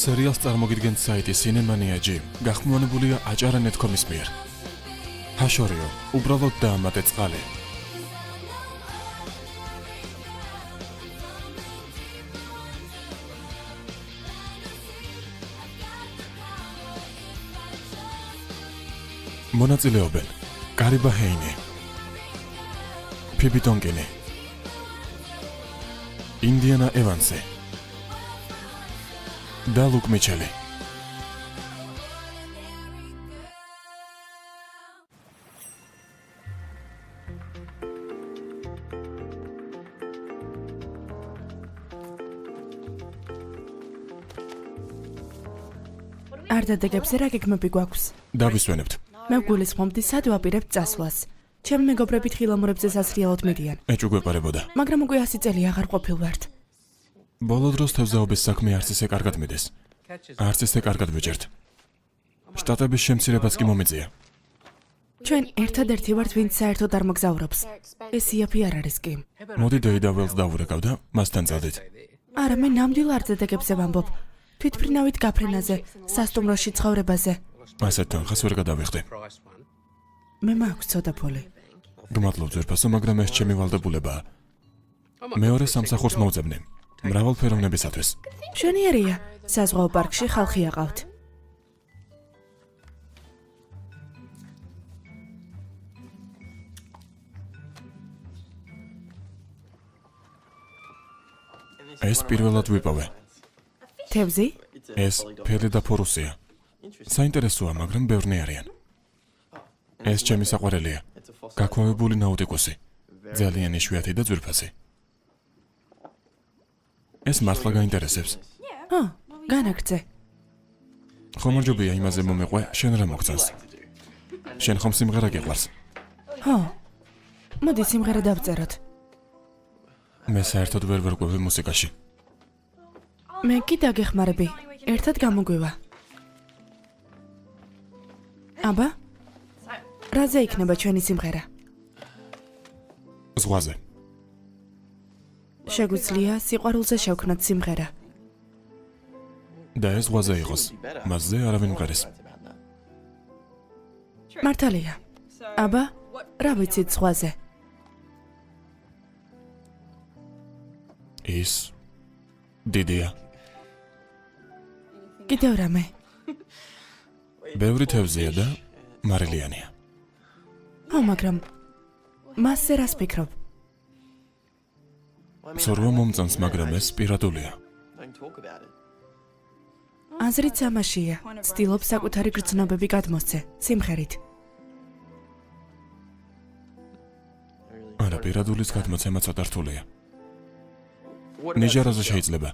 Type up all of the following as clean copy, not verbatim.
სერიალს წარმოგიდგენთ საიტი Cinemania.gr. გახმოვანებულია აჭარა.net.com-ის მიერ. ჰაშორიო, უბრალოდ დაამატე წყალი. მონაწილეობენ კარიბა ჰეინი, ფიბი ტონკინი, ინდიანა ევანსი და ლუკ მიჩელი. არ დადეგებზე რა გეგმები გვაქვს? დავისვენებთ. მე ვგულისხმობდი სად ვაპირებთ წასვლას. ჩემი მეგობრები თხილამურებზე სასრიალოდ მიდიან. ეჭვი გვეპარებოდა. მაგრამ უკვე 100 წელი აღარ ყოფილვართ. ბოლო დროს თევზაობის საქმე არც ისე კარგად მიდის. არც ისე კარგად ვიჭერთ. შტატების შემცირებაც კი მომეწია. ჩვენ ერთადერთი ვართ, ვინც საერთოდ არ მოგზაურობს. ეს იაფი არ არის კი. მოდი დეიდა ველს დავურეკავ და მასთან წავდით. არა, მე ნამდვილ არ დადეგებზე ვამბობ. თვითმფრინავით გაფრენაზე, სასტუმროში ცხოვრებაზე. ასეთ თანხას ვერ გადავიხდი. მე მაქვს ცოტა ფული. გმადლობ ძვირფასო, მაგრამ ეს ჩემი ვალდებულებაა. მეორე სამსახურს მოვძებნი. მრავალფეროვნებისათვის. მშვენიერია, საზღვაო პარკში ხალხი აყავთ. ეს პირველად ვიპოვე. თევზი? ეს ფელი და ფორუსია. საინტერესოა, მაგრამ ბევრნი არიან. ეს ჩემი საყვარელია. გაქვავებული ნაუტიკუსი. ძალიან იშვიათი და ძვირფასი. ეს მართლა გაინტერესებს. ჰა, განაგრძე. ხომარჯობია იმაზე მომეყვე, შენ რა მოგწონს? შენ ხომ სიმღერა გიყვარს? ჰო. მოდი სიმღერა დავწეროთ. მე საერთოდ ვერ ვერკვევი მუსიკაში. მე კი დაგეხმარები. ერთად გამოგვივა. აბა? რაზე იქნება ჩვენი სიმღერა? ზღვაზე. შეგვიძლია სიყვარულზე შევქნათ სიმღერა. და ეს ზღვაზე იყოს. მასზე არავინ მყარეს. მართალია. აბა, რა ვიცით ზღვაზე? ის დიდია. კიდევ რამე? ბევრი თევზია და მარილიანია. ო, მაგრამ მასზე რას ფიქრობ? სორვა მომწონს, მაგრამ ეს პირადულია. აზრით ამაშია. ცდილობ საკუთარი გრძნობები გადმოსცე, სიმღერით. არა, პირადულის გადმოცემა ცოტა რთულია. ნიჟარაზე შეიძლება.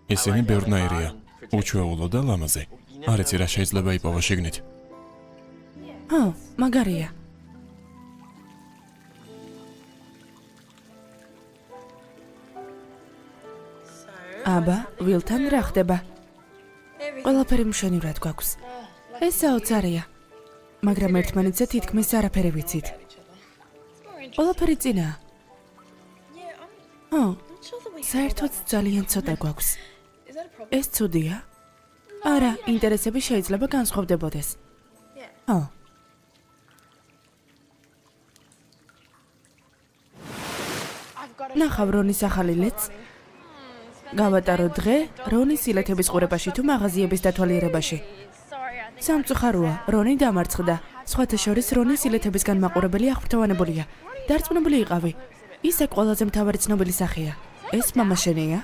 ისინი ბევრნაირია. უჩვეულო და ლამაზი. არ იცი რა შეიძლება იპოვო შიგნით. ო, მაგარია. აბა, ვილთან რა ხდება? ყველაფერი მშვენივრად გვაქვს. ეს საოცარია. მაგრამ ერთმანეთზე თითქმის არაფერი ვიცით. ყველაფერი წინაა. ო, საერთოდ ძალიან ცოტა გვაქვს. ეს ცუდია? არა, ინტერესები შეიძლება განსხვავდებოდეს. ო. ნახავ რონის ახალი ლეც. გავატარო დღე რონის ილეთების ყურებაში თუ მაღაზიების დათვალიერებაში. სამწუხაროა, რონი დამარცხდა. სხვათა შორის რონის ილეთებისგან მაყურებელი აღფრთოვანებულია. დარწმუნებული იყავი. ის აქ ყველაზე მთავარი ცნობილი სახეა. ეს მამა შენია?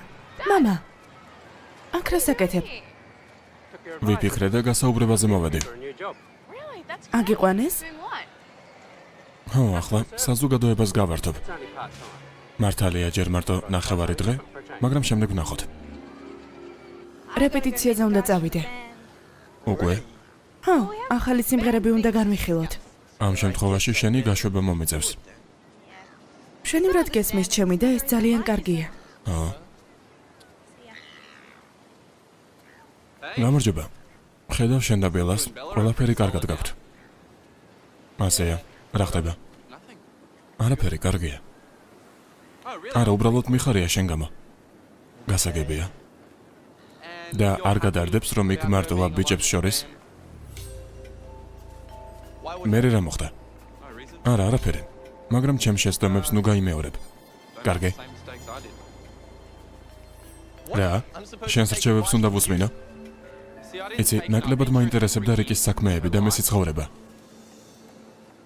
მამა. აქ რა საკეთებ? ვიფიქრე და გასაუბრებაზე მოვედი. აგიყვანეს? ხო, ახლა საზოგადოებას გავართობ. მართალია ჯერ მარტო ნახევარი დღე, მაგრამ შემდეგ ვნახოთ. რეპეტიციაზე უნდა წავიდე. უკვე? ხო, ახალი სიმღერები უნდა განვიხილოთ. ამ შემთხვევაში შენი გაშვება მომეწევს. მშვენივრად გესმის ჩემი და ეს ძალიან კარგია. ხო. გამარჯობა. ხედავ შენ და ბელას, ყველაფერი კარგად გაქვთ. ასეა, რა ხდება? არაფერი კარგია. არა, უბრალოდ მიხარია შენ გამო. გასაგებია. და არ გადარდებს რომ იქ მარტოა ბიჭებს შორის? მერე რა მოხდა? არა, არაფერი. მაგრამ ჩემ შეცდომებს ნუ გაიმეორებ. კარგი. რა? შენს რჩევებს უნდა ვუსმინო? იცი, ნაკლებად მაინტერესებდა რიკის საქმეები და მისი ცხოვრება.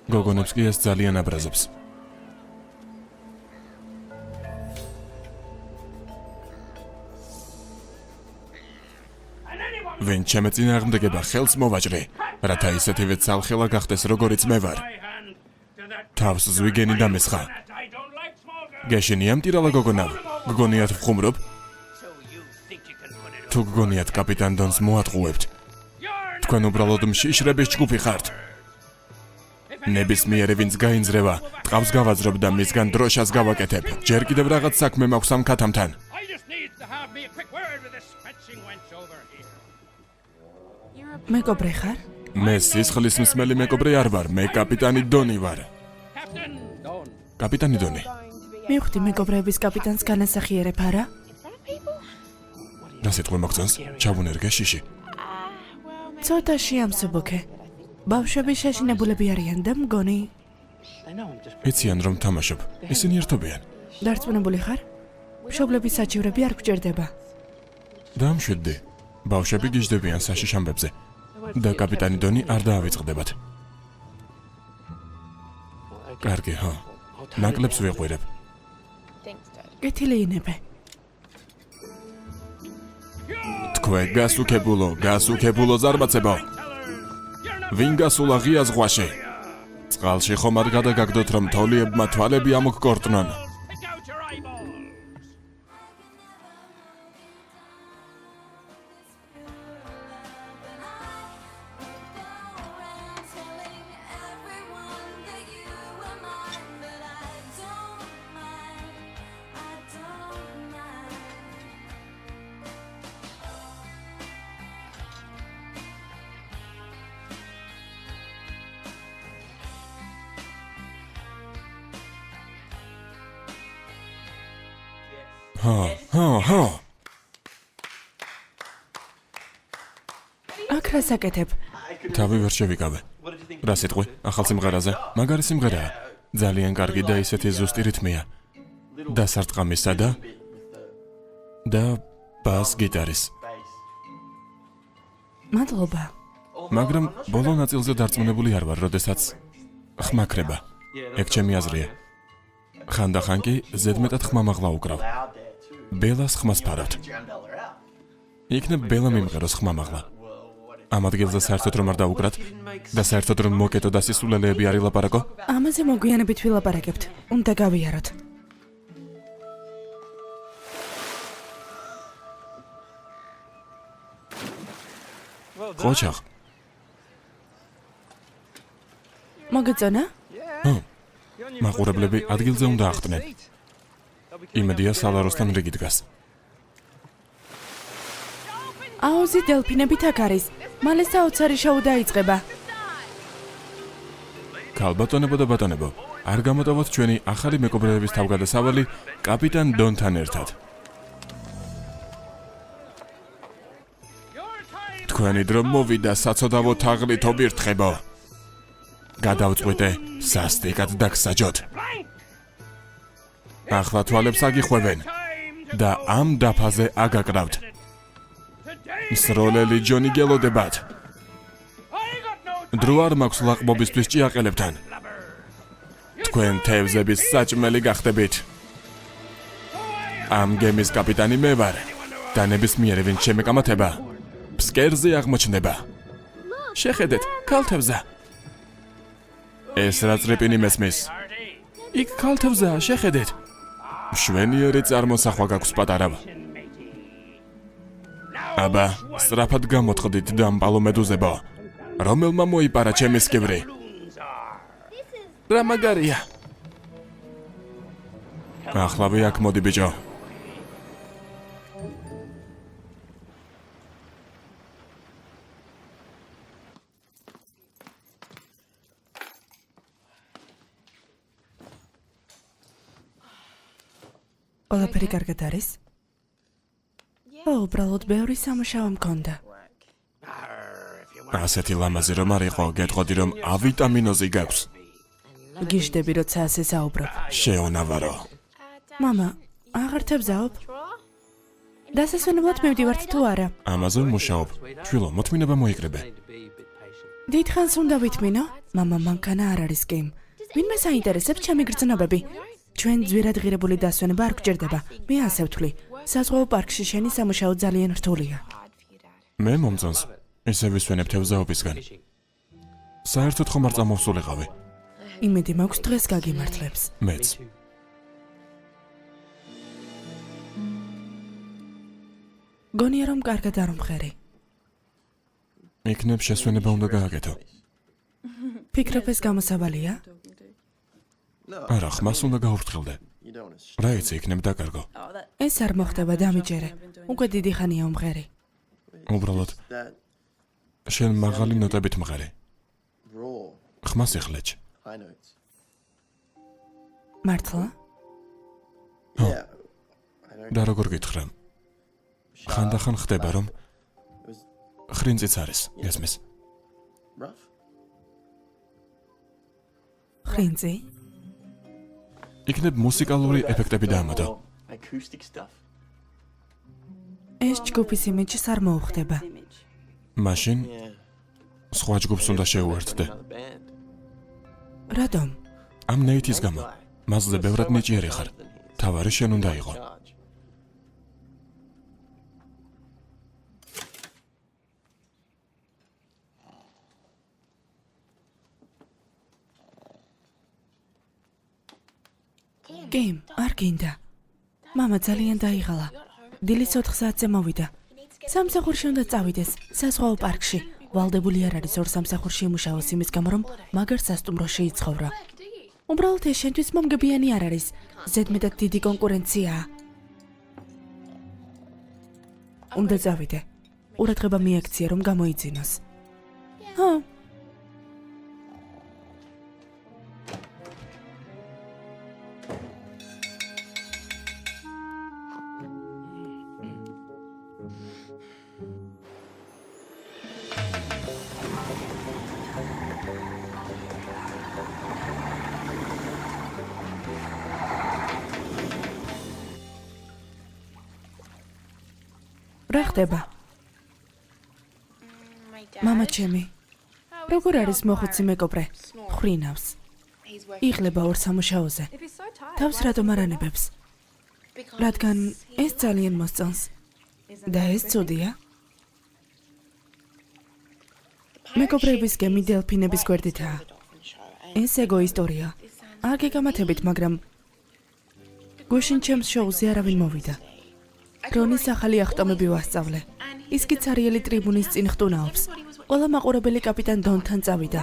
გოგონებს კი ეს ძალიან აბრაზებს. ვინ ჩემე წინააღმდეგება ხელს მოვაჭრე, რათა ისეთივე ცალხელა გახდეს, როგორიც მე ვარ. თავს ზვიგენი დამესხა. გეშინია მტირალა გოგონავ, გგონიათ ვხუმრობ? თუ გგონიათ კაპიტან დონს მოატყუებთ, თქვენ უბრალოდ მშიშრების ჯგუფი ხართ. ნებისმიერი ვინც გაინძრევა, ტყავს გავაძრობ და მისგან დროშას გავაკეთებ. ჯერ კიდევ რაღაც საქმე მაქვს ამ ქათამთან. მეკობრე ხარ? მე სისხლის მსმელი მეკობრე არ ვარ, მე კაპიტანი დონი ვარ. კაპიტანი დონი. მივხვდი მეკობრეების კაპიტანს განასახიერებ, არა? რა სიტყვა მოგწონს? ჩავუნერგე შიში. ცოტა შეამსუბუქე. ბავშვები შეშინებულები არიან და მგონი იციან რომ თამაშობ. ისინი ერთობიან. დარწმუნებული ხარ? მშობლების საჩივრები არ გვჭირდება. დამშვიდდი. ბავშვები გიждდებიან საშიშ ამბებზე და კაპიტანი დონი არ დაავიწყდებათ. კარგი, ხო. ნაკლებს ვიყვირებ. კეთილინებე. თქვენ გასუქებულო ზარმაცებო. ვინ გასულა ღია ზღვაში? წყალში ხომ არ გადაგაგდოთ რომ თოლიებმა თვალები ამოგკორტნონ. ჰო. აქ რა საკეთებ? თავი ვერ შევიკავე. რა სიტყვი? ახალ სიმღერაზე? მაგარი სიმღერაა. ძალიან კარგი და ისეთი ზუსტი რითმია. და სარტყამისა და ბას გიტარის. მადლობა. მაგრამ ბოლო ნაწილზე დარწმუნებული არ ვარ, როდესაც ხმაქრება. ეგ ჩემი აზრია. ხანდახან კი ზედმეტად ხმამაღლა უკრავ. ბელას ხმას ფარავთ. იქნებ ბელა მიმღეროს ხმამაღლა. ამ ადგილზე საერთოდ რომ არ დაუკრათ და საერთოდ რომ მოკეტო და სისულელეები არ ილაპარაკო? ამაზე მოგვიანებით ვილაპარაკებთ. უნდა გავიაროთ. ხოჩახ. მოგეწონა? მაყურებლები ადგილზე უნდა ახტნენ. იმედია სალაროსთან რიგი დგას. აუზი დელფინებით აქ არის. მალე საოცარი შოუ დაიწყება. ქალბატონებო და ბატონებო, არ გამოტოვოთ ჩვენი ახალი მეკობრეების თავგადასავალი კაპიტან დონთან ერთად. თქვენი დრო მოვიდა საცოდავო თაღლით ობირთხებო. გადავწყვიტე სასტიკად დაგსაჯოთ. ახლა თვალებს აგიხვევენ და ამ დაფაზე აგაკრავთ. მსროლელი ჯონი გელოდებათ. დრო არ მაქვს ლაყბობისთვის ჭიაყელებთან. თქვენ თევზების საჭმელი გახდებით. ამ გემის კაპიტანი მე ვარ და ნებისმიერი ვინც შემეკამათება ფსკერზე აღმოჩნდება. შეხედეთ, ქალთევზა. ეს რა წრიპინი მესმის? იქ ქალთევზაა, შეხედეთ. მშვენიერი წარმოსახვა გაქვს პატარავ. აბა, სწრაფად გამოთყდით დამპალო მედუზებო. რომელმა მოიპარა ჩემი სკივრი? რა მაგარია. ახლავე აქ მოდი ბიჭო. ყველაფერი კარგად არის? უბრალოდ ბევრი სამუშაო მქონდა. ასეთი ლამაზი რომ არ იყო, გეტყოდი რომ ავიტამინოზი გაქვს. გიჟდები, როცა ასე საუბრობ. შეუნავარო. მამა, აღარ თებზაობ? დასასვენებლად მივდივართ თუ არა? ამაზე მუშაობ. შვილო, მოთმინება მოიკრიბე. დიდხანს უნდა ვითმინო? მამა, მანქანა არ არის გეიმ. ვინმე საინტერესებს ჩემი გრძნობები? ჩვენ ძვირადღირებული დასვენება არ გჭირდება. მე ასე ვთვლი. საზღვაო პარკში შენი სამუშაო ძალიან რთულია. მე მომწონს. ესე ვისვენებ თევზაობისგან. საერთოდ ხომ არ წამოვსულიყავი. იმედი მაქვს დღეს გაგიმართლებს. მეც. გონია რომ კარგად არ მომხერი. იქნებ შესვენება უნდა გააკეთო. ფიქრობ ეს გამოსავალია? არა, ხმას უნდა გაურთხილდე. რა იცი, იქნებ დაკარგო. ეს არ მოხდება, დამიჯერე. უკვე დიდი ხანია მომღერი. უბრალოდ შენ მაღალი ნოტებით მღერი. ხმას იხლეჭ. მართლა? და როგორ გითხრა? ხანდახან ხდება რომ ხრინწიც არის, გესმის? ხრინწი? იქნებ მუსიკალური ეფექტები დაამატო. ეს ჯგუფის იმიჯს არ მოუხდება. მაშინ სხვა ჯგუფს უნდა შეუერთდე. რატომ? ამ ნეითის გამო. მასზე ბევრად ნიჭიერი ხარ. თავარი შენ უნდა იყო. გეიმ, არ გინდა. მამა ძალიან დაიღალა. დილის 4 საათზე მოვიდა. სამსახურში უნდა წავიდეს, საზღვაო პარკში. ვალდებული არ არის 2 სამსახურში იმუშაოს იმის გამო, რომ მაგარ სასტუმროში იცხოვრა. უბრალოდ ეს შენთვის მომგებიანი არ არის. ზედმეტად დიდი კონკურენციაა. უნდა წავიდე. ყურადღება მიაქცია, რომ გამოიძინოს. ჰა. რა ხდება? მამა ჩემი, როგორ არის მოხუცი მეკობრე? ხრინავს. იღლება ორ სამუშაოზე. თავს რატომ არ ანებებს? რადგან ეს ძალიან მოსწონს. და ეს ცუდია? მეკობრეების გემი დელფინების გვერდითაა. ეს ეგოისტურია. არ გეგამათებით, მაგრამ გუშინ ჩემს შოუზე არავინ მოვიდა. რონის ახალი ახტომები ვასწავლე. ის კი ცარიელი ტრიბუნის წინ ხტუნაობს. ყველა მაყურებელი კაპიტან დონთან წავიდა.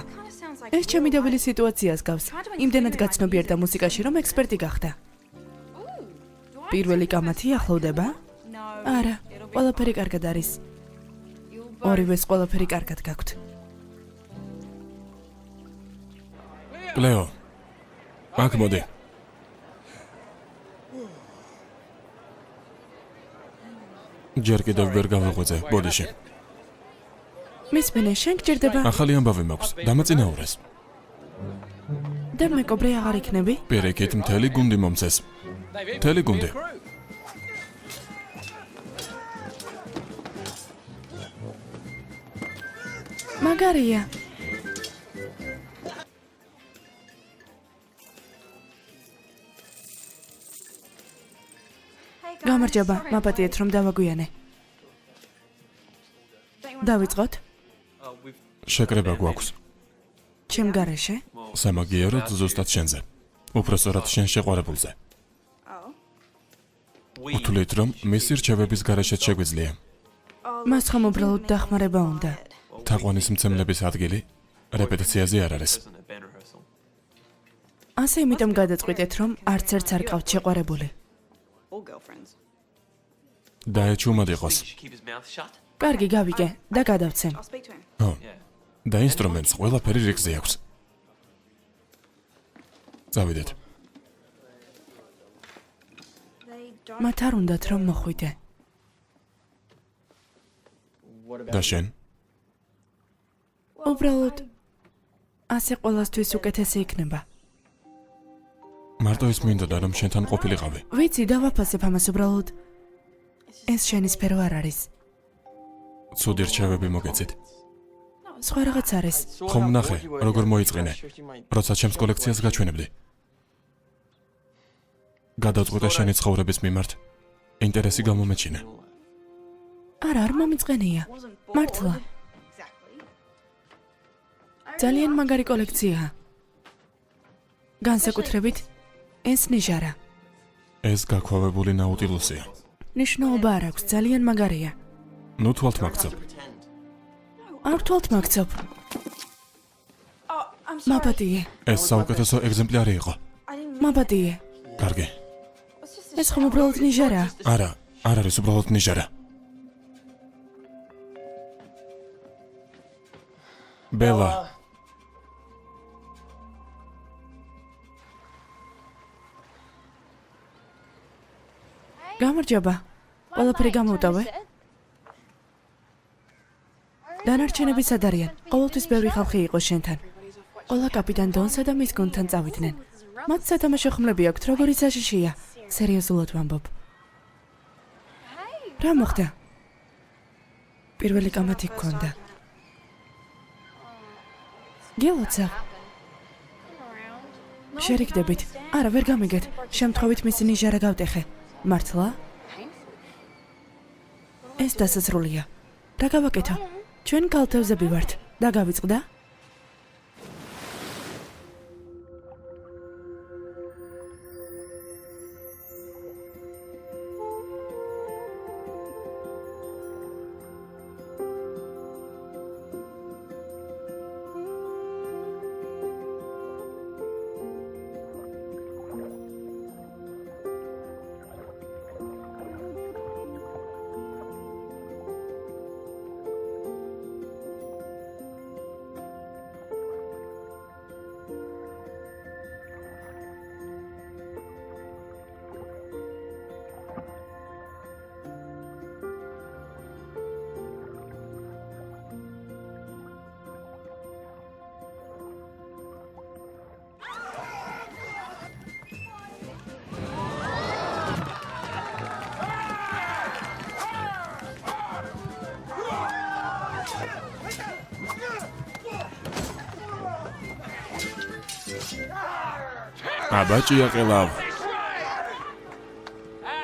ეს ჩემი დაბილი სიტუაციას გავს. იმდენად გაცნობიერდა მუსიკაში, რომ ექსპერტი გახდა. პირველი კამათი ახლოვდება? არა, ყველაფერი კარგად არის. ორივეს ყველაფერი კარგად გაქვთ. ლეო, აქ მოდი. ჯერ კიდევ ვერ გავაღვიძე, ბოდიში. მისმენე, შენ გჭირდება? ახალი ამბავი მაქვს, დამაწინაურეს. და მეკობრე აღარ იქნები? პირიქით მთელი გუნდი მომცეს. მთელი გუნდი. მაგარია. გამარჯობა, მაპატიეთ რომ დავაგვიანე. დავიწყოთ? შეკრება გვაქვს. ჩემ გარეშე? სამაგიეროდ ზუსტად შენზე. უпроსორად შენ შეყვარებულზე. უთვლით რომ მისი რჩევების გარეშეც შეგვიძლია. მას ხომ უბრალოდ დახმარება უნდა. თაყვანის მცემლების ადგილი რეპეტიციაზე არ არის. ასე იმიტომ გადაწყვიტეთ რომ არც ერთს არ ყავთ შეყვარებული. დაეჩუმად იყოს. კარგი, გავიგე და გადავცემ. ხო. და ინსტრუმენტს ყველაფერი რიგზე აქვს. წავიდეთ. მათ არ უნდათ რომ მოხვიდე. და შენ? უბრალოდ ასე ყველასთვის უკეთესი იქნება. მარტო ის მინდოდა რომ შენთან ყოფილიყავი. ვიცი, დავაფასებ ამას უბრალოდ. ეს შენი სფერო არ არის. ცუდი რჩევები მოგეცით. სხვა რაღაც არის. ხომ ნახე, როგორ მოიწყინე, როცა ჩემს კოლექციას გაჩვენებდი. გადაწყვეტე შენი ცხოვრების მიმართ. ინტერესი გამომეჩინე. არა, არ მომიწყენია. მართლა. ძალიან მაგარი კოლექციაა. განსაკუთრებით ეს ნიჟარა. ეს გაქვავებული ნაუტილუსია. ნიშნულობა არ აქვს, ძალიან მაგარია. ნუ თვალთ მაგცობ. არ თვალთ მაგცობ. მაპატიე, ეს საუკეთესო ეგზემპლარი იყო. მაპატიე. კარგი. ეს ხომ უბრალოდ ნიჟარაა. არა, არ არის უბრალოდ ნიჟარა. ბელა, გამარჯობა. ყველაფერი გამოვტოვე? დანარჩენები სად არიან? ყოველთვის ბევრი ხალხი იყო შენთან. ყველა კაპიტან დონსა და მის გუნდთან წავიდნენ. მათ სათამაშო ხმლები აქვთ, როგორი საშიშია. სერიოზულად ვამბობ. რა მოხდა? პირველი კამათი გქონდა. გელოცა. შერიგდებით. არა, ვერ გამიგეთ. შემთხვევით მისი ნიჟარა გავტეხე. მართლა? ეს დასასრულია. რა გავაკეთო? ჩვენ კალთებზე ვართ. დაგავიწყდა? აბაჭია ყელავ.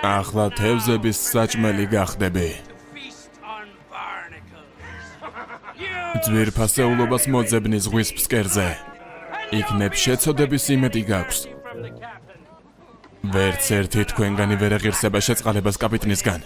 ახლა თევზების საჭმელი გახდები. ძვირფასეულობას მოძებნი ზღვის ფსკერზე. იქნებ შეცოდების იმედი გაქვს. ვერც ერთი თქვენგანი ვერ აღირსება შეწყალებას კაპიტნისგან.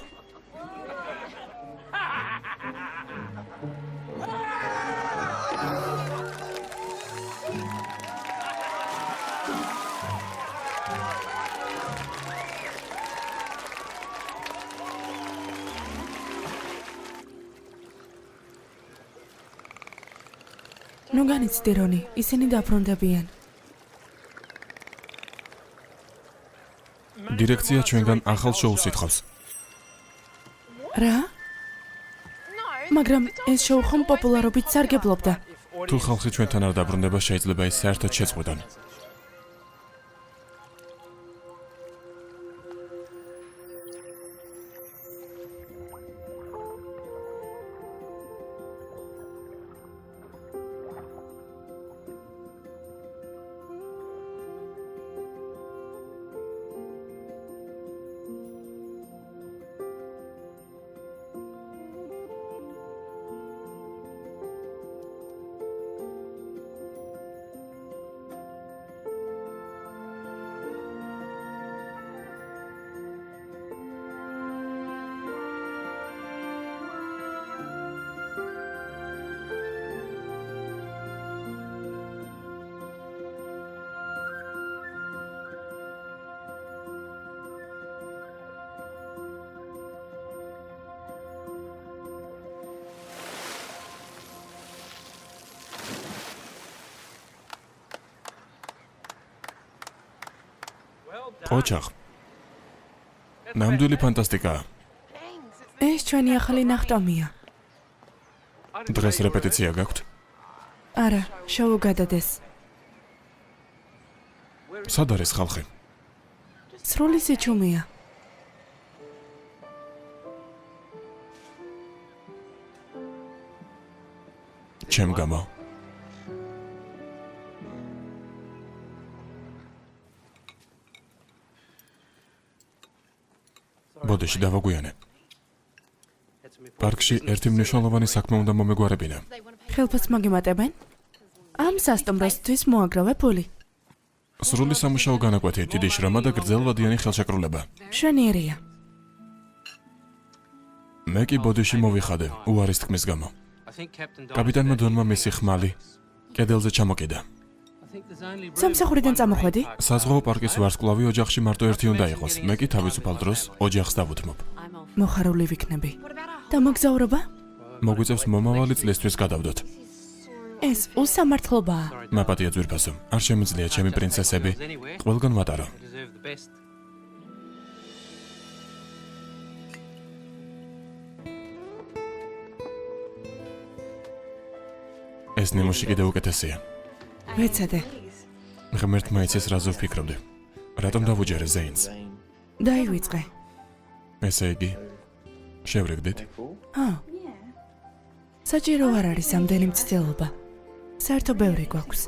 ნუ განიცდი რონი, ისინი დაბრუნდებიან. დირექცია ჩვენგან ახალ შოუს ითხოვს. რა? მაგრამ ეს შოუ ხომ პოპულარობით სარგებლობდა. თუ ხალხი ჩვენთან არ დაბრუნდება, შეიძლება ის საერთოდ შეწყვეტონ. ოჩახ. ნამდვილი ფანტასტიკაა. ეს ჩვენი ახალი ნახტომია. დღეს რეპეტიცია გაქვთ? არა, შოუ გადადეს. სად არის ხალხი? სრული სიჩუმეა. ჩემ გამო. ბოდიში დავაგვიანე. პარკში ერთი მნიშვნელოვანი საქმე უნდა მომეგვარებინა. ხელფასს მაგემატებენ? ამ სასტუმროსთვის მოაგროვე ფული. სრული სამუშაო განაკვეთი, დიდი შრომა და გრძელვადიანი ხელშეკრულება. მშვენიერია. მე კი ბოდიში მოვიხადე, უარის თქმის გამო. კაპიტანმა დონმა მისი ხმალი კედელზე ჩამოკიდა. სამსახურიდან წამოხვედი? საზღვაო პარკის ვარსკვლავი ოჯახში მარტო ერთი უნდა იყოს. მე კი თავისუფალ დროს ოჯახს დავუთმობ. მოხარული ვიქნები. და მოგზაურობა? მოგვიწევს მომავალი წლისთვის გადავდოთ. ეს უსამართლობაა. მაპატია ძვირფასო. არ შემიძლია ჩემი პრინცესები ყველგან ვატარო. ეს ნიმუში კიდე უკეთესია. ვეცადე. ღმერთმა იცის რაზე ვფიქრობდი. რატომ დავუჯერე ზეინს? დაივიწყე. ესე იგი, შევრიგდით? საჭირო არ არის ამდენი მცდელობა. საერთო ბევრი გვაქვს.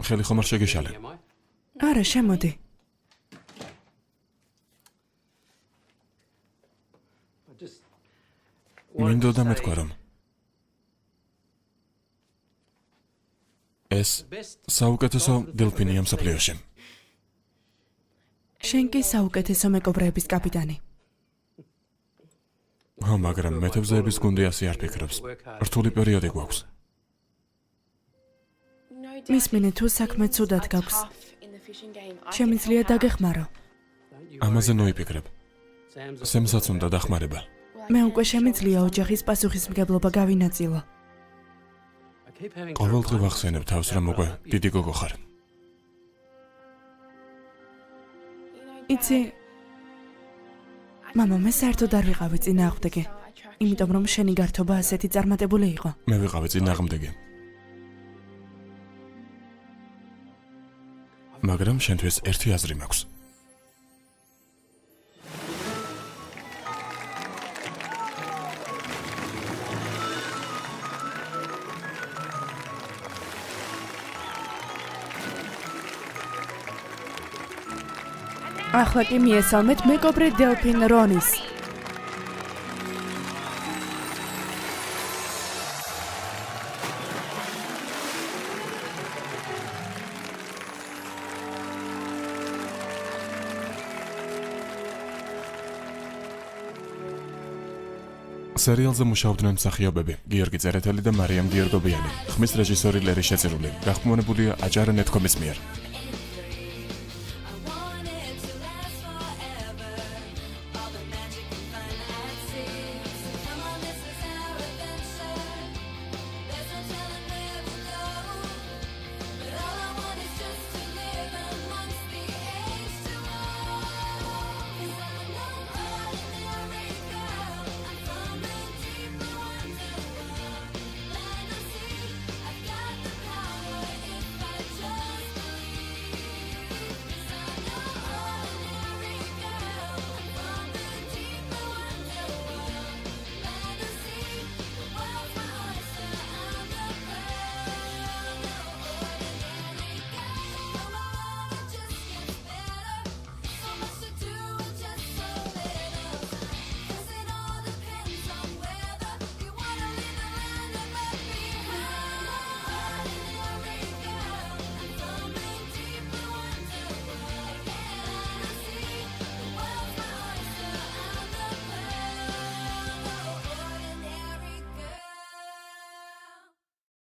ხელი ხომ არ შეგეშალე? არა, შემოდი. მინდოდა მეთქვა რომ ეს საუკეთესო დელფინია მსოფლიოში. შენ კი საუკეთესო მეკობრეების კაპიტანი. მაგრამ მეთევზეების გუნდი ასე არ ფიქრობს. რთული პერიოდი გვაქვს. მისმინე თუ საქმე ცუდად გაქვს. შემიძლია დაგეხმარო. ამაზე ნოიფიქრებ. სემსაც უნდა დახმარება. მე უკვე შემიძლია ოჯახის პასუხისმგებლობა გავინაწილო. ყოველდღე ვახსენებ თავს, რომ უკვე დიდი გოგო ხარ. იცი, მამა, მე საერთოდ არ ვიყავი წინააღმდეგი, იმიტომ რომ შენი გართობა ასეთი წარმატებული იყო. მე ვიყავი წინააღმდეგი. მაგრამ შენთვის ერთი აზრი მაქვს. ახლა კი მიესალმეთ მეკობრე დელფინ რონის. სერიალზე მუშაობდნენ მსახიობები გიორგი წერეთელი და მარიამ გიორგობიანი. ხმის რეჟისორი ლერი შეწირული. გახმოვანებულია აჭარა ნეტკომის მიერ.